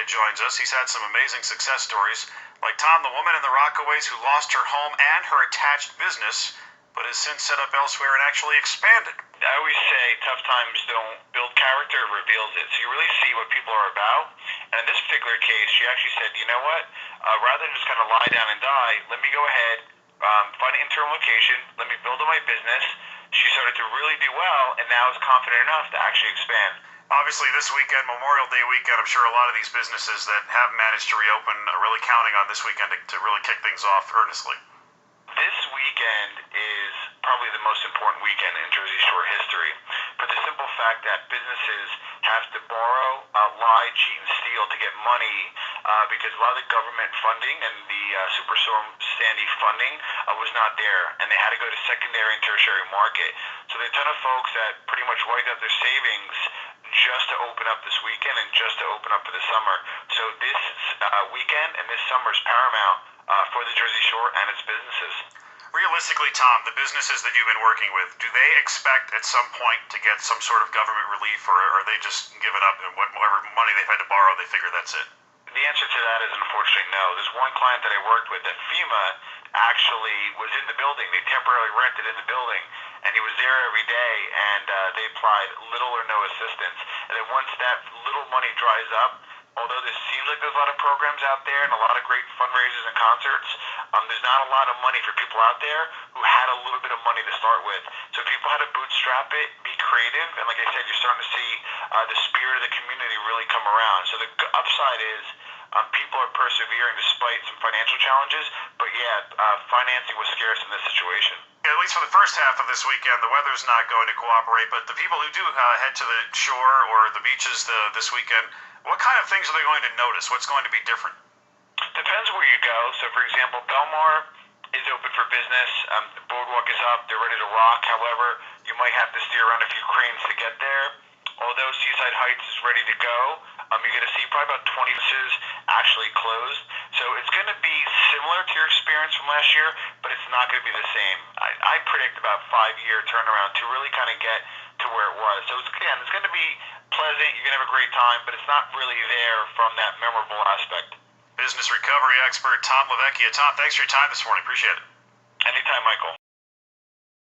joins us. He's had some amazing success stories, like Tom, the woman in the Rockaways who lost her home and her attached business, but has since set up elsewhere and actually expanded. I always say tough times don't build character, it reveals it. So you really see what people are about. And in this particular case, she actually said, you know what, rather than just kind of lie down and die, let me go ahead, find an interim location, let me build up my business. She started to really do well, and now is confident enough to actually expand. Obviously, this weekend, Memorial Day weekend, I'm sure a lot of these businesses that have managed to reopen are really counting on this weekend to really kick things off earnestly. This weekend is probably the most important weekend in Jersey Shore history, for the simple fact that businesses have to borrow, lie, cheat, and steal to get money because a lot of the government funding and the Superstorm Sandy funding was not there, and they had to go to secondary and tertiary market. So there are a ton of folks that pretty much wiped out their savings just to open up this weekend and just to open up for the summer. So this weekend and this summer is paramount for the Jersey Shore and its businesses. Realistically, Tom, the businesses that you've been working with, do they expect at some point to get some sort of government relief, or are they just giving up and whatever money they've had to borrow, they figure that's it? The answer to that is unfortunately no. There's one client that I worked with that FEMA actually was in the building. They temporarily rented in the building, and he was there every day, and they applied little or no assistance. And then once that little money dries up, although there seems like there's a lot of programs out there and a lot of great fundraisers and concerts, there's not a lot of money for people out there who had a little bit of money to start with. So people had to bootstrap it, be creative, and like I said, you're starting to see the spirit of the community really come around. So the upside is people are persevering despite some financial challenges, but financing was scarce in this situation. At least for the first half of this weekend, the weather's not going to cooperate, but the people who do head to the shore or the beaches this weekend, what kind of things are they going to notice? What's going to be different? Depends where you go. So, for example, Belmar is open for business. The boardwalk is up. They're ready to rock. However, you might have to steer around a few cranes to get there. Although Seaside Heights is ready to go, you're going to see probably about 20 businesses actually closed. So it's going to be similar to your experience from last year, but it's not going to be the same. I predict about 5-year turnaround to really kind of get to where it was. So it's going to be pleasant. You're going to have a great time, but it's not really there from that memorable aspect. Business recovery expert Tom Vecchia. Tom, thanks for your time this morning. Appreciate it. Anytime, Michael.